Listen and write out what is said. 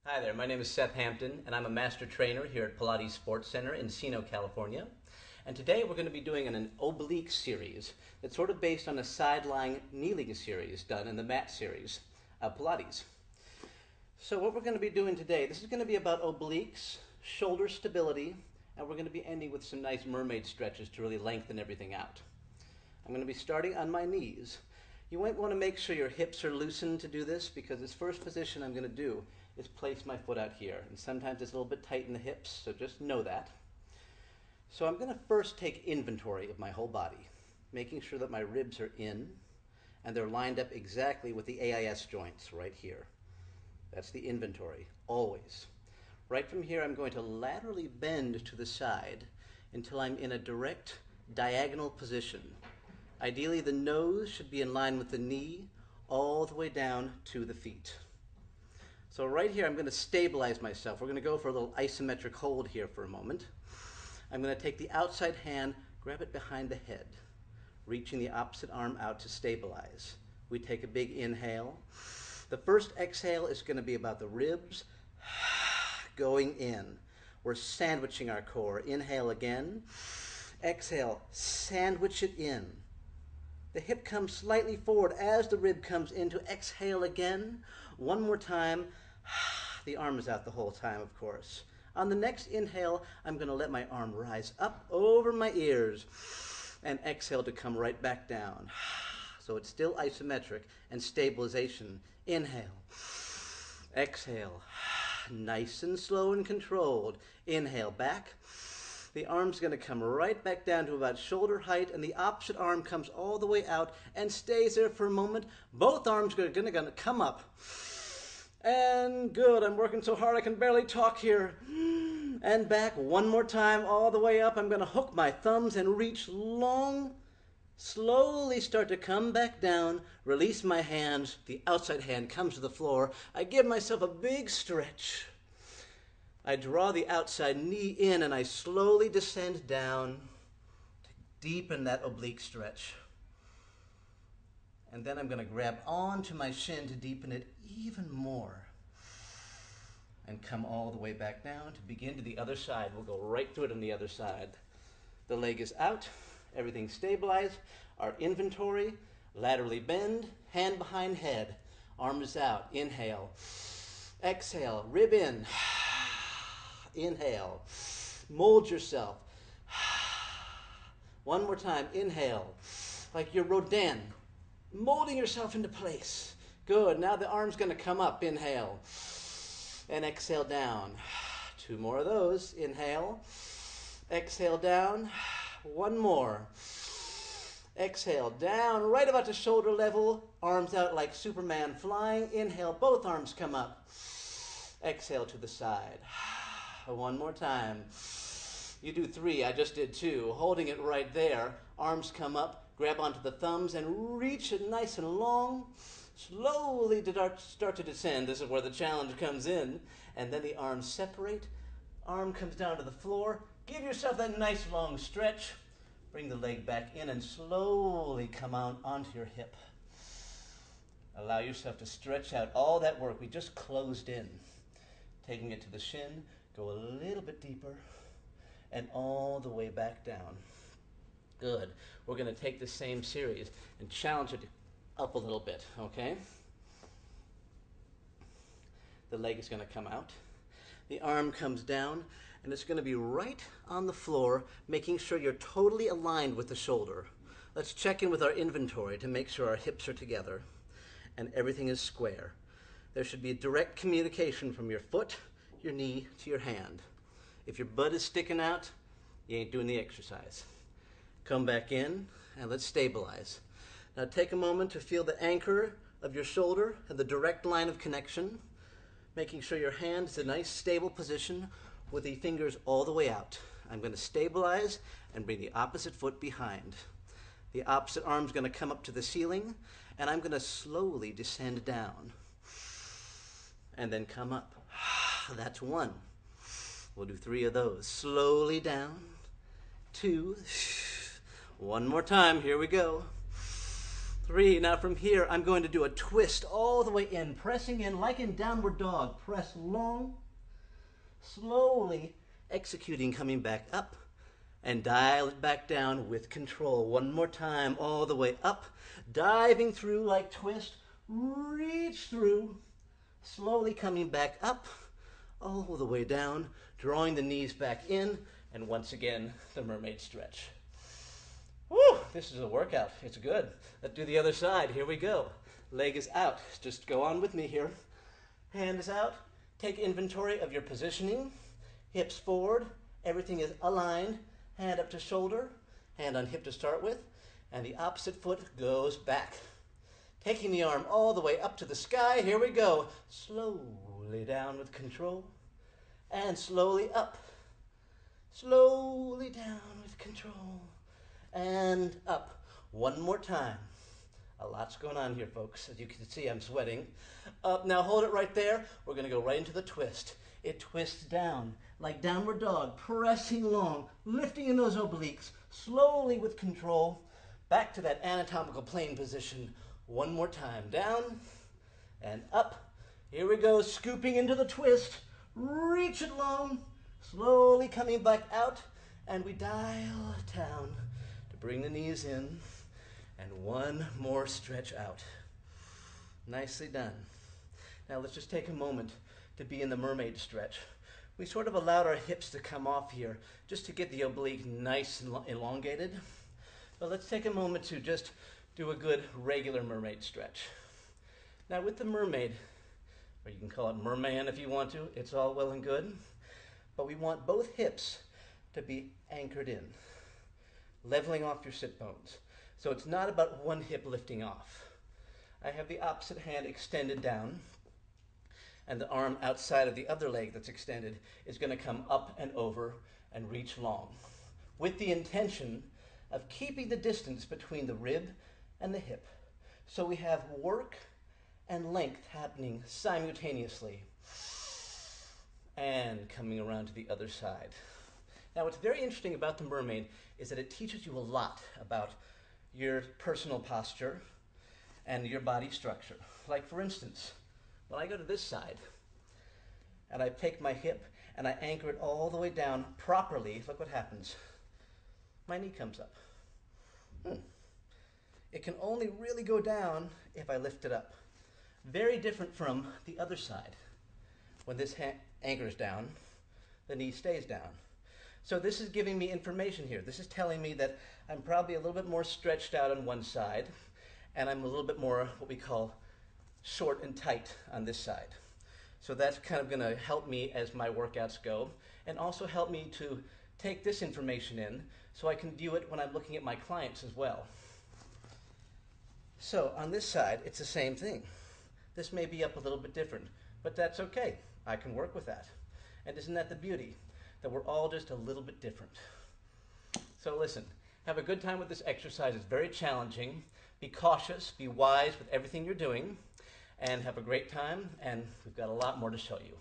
Hi there, my name is Seth Hampton, and I'm a master trainer here at Pilates Sports Center in Encino, California. And today we're going to be doing an oblique series that's sort of based on a side-lying kneeling series done in the mat series of Pilates. So what we're going to be doing today, this is going to be about obliques, shoulder stability, and we're going to be ending with some nice mermaid stretches to really lengthen everything out. I'm going to be starting on my knees. You might want to make sure your hips are loosened to do this, because this first position I'm going to do is place my foot out here. And sometimes it's a little bit tight in the hips, so just know that. So I'm going to first take inventory of my whole body, making sure that my ribs are in and they're lined up exactly with the AIS joints right here. That's the inventory, always. Right from here, I'm going to laterally bend to the side until I'm in a direct diagonal position. Ideally, the nose should be in line with the knee all the way down to the feet. So right here, I'm going to stabilize myself. We're going to go for a little isometric hold here for a moment. I'm going to take the outside hand, grab it behind the head, reaching the opposite arm out to stabilize. We take a big inhale. The first exhale is going to be about the ribs going in. We're sandwiching our core. Inhale again. Exhale, sandwich it in. The hip comes slightly forward as the rib comes in to exhale again. One more time. The arm is out the whole time, of course. On the next inhale, I'm going to let my arm rise up over my ears and exhale to come right back down. So it's still isometric and stabilization. Inhale. Exhale. Nice and slow and controlled. Inhale back. The arm's going to come right back down to about shoulder height, and the opposite arm comes all the way out and stays there for a moment. Both arms are going to come up. And good, I'm working so hard I can barely talk here. And back one more time, all the way up. I'm going to hook my thumbs and reach long. Slowly start to come back down. Release my hands. The outside hand comes to the floor. I give myself a big stretch. I draw the outside knee in and I slowly descend down to deepen that oblique stretch. And then I'm going to grab onto my shin to deepen it even more. And come all the way back down to begin to the other side. We'll go right through it on the other side. The leg is out, everything's stabilized. Our inventory, laterally bend, hand behind head. Arm is out, inhale. Exhale, rib in. Inhale. Mold yourself. One more time, inhale. Like you're Rodin. Molding yourself into place. Good. Now the arm's going to come up. Inhale. And exhale down. Two more of those. Inhale. Exhale down. One more. Exhale down. Right about to shoulder level. Arms out like Superman flying. Inhale. Both arms come up. Exhale to the side. One more time. You do three. I just did two. Holding it right there. Arms come up. Grab onto the thumbs and reach it nice and long. Slowly start to descend. This is where the challenge comes in. And then the arms separate. Arm comes down to the floor. Give yourself that nice long stretch. Bring the leg back in and slowly come on onto your hip. Allow yourself to stretch out all that work we just closed in. Taking it to the shin. Go a little bit deeper. And all the way back down. Good. We're going to take the same series and challenge it up a little bit, okay? The leg is going to come out. The arm comes down, and it's going to be right on the floor, making sure you're totally aligned with the shoulder. Let's check in with our inventory to make sure our hips are together and everything is square. There should be a direct communication from your foot, your knee, to your hand. If your butt is sticking out, you ain't doing the exercise. Come back in, and let's stabilize. Now take a moment to feel the anchor of your shoulder and the direct line of connection, making sure your hand is in a nice stable position with the fingers all the way out. I'm going to stabilize and bring the opposite foot behind. The opposite arm's going to come up to the ceiling, and I'm going to slowly descend down. And then come up. That's one. We'll do three of those. Slowly down. Two. One more time, here we go. 3. Now from here, I'm going to do a twist all the way in, pressing in like in downward dog. Press long, slowly executing, coming back up, and dial it back down with control. One more time, all the way up, diving through like twist, reach through, slowly coming back up, all the way down, drawing the knees back in, and once again, the mermaid stretch. Woo, this is a workout. It's good. Let's do the other side. Here we go. Leg is out. Just go on with me here. Hand is out. Take inventory of your positioning. Hips forward. Everything is aligned. Hand up to shoulder. Hand on hip to start with. And the opposite foot goes back. Taking the arm all the way up to the sky. Here we go. Slowly down with control. And slowly up. Slowly down with control. And up. One more time. A lot's going on here, folks. As you can see, I'm sweating. Up. Now hold it right there. We're going to go right into the twist. It twists down like downward dog, pressing long, lifting in those obliques, slowly with control, back to that anatomical plane position. One more time. Down and up. Here we go, scooping into the twist. Reach it long, slowly coming back out, and we dial down. Bring the knees in, and one more stretch out. Nicely done. Now let's just take a moment to be in the mermaid stretch. We sort of allowed our hips to come off here just to get the oblique nice and elongated. But let's take a moment to just do a good regular mermaid stretch. Now with the mermaid, or you can call it merman if you want to, it's all well and good, but we want both hips to be anchored in, leveling off your sit bones. So it's not about one hip lifting off. I have the opposite hand extended down, and the arm outside of the other leg that's extended is going to come up and over and reach long, with the intention of keeping the distance between the rib and the hip. So we have work and length happening simultaneously, and coming around to the other side. Now, what's very interesting about the mermaid is that it teaches you a lot about your personal posture and your body structure. Like, for instance, when I go to this side and I take my hip and I anchor it all the way down properly, look what happens. My knee comes up. It can only really go down if I lift it up. Very different from the other side. When this anchors down, the knee stays down. So this is giving me information here. This is telling me that I'm probably a little bit more stretched out on one side, and I'm a little bit more what we call short and tight on this side. So that's kind of going to help me as my workouts go, and also help me to take this information in so I can view it when I'm looking at my clients as well. So on this side, it's the same thing. This may be up a little bit different, but that's okay. I can work with that. And isn't that the beauty? That we're all just a little bit different. So listen, have a good time with this exercise. It's very challenging. Be cautious, be wise with everything you're doing, and have a great time, and we've got a lot more to show you.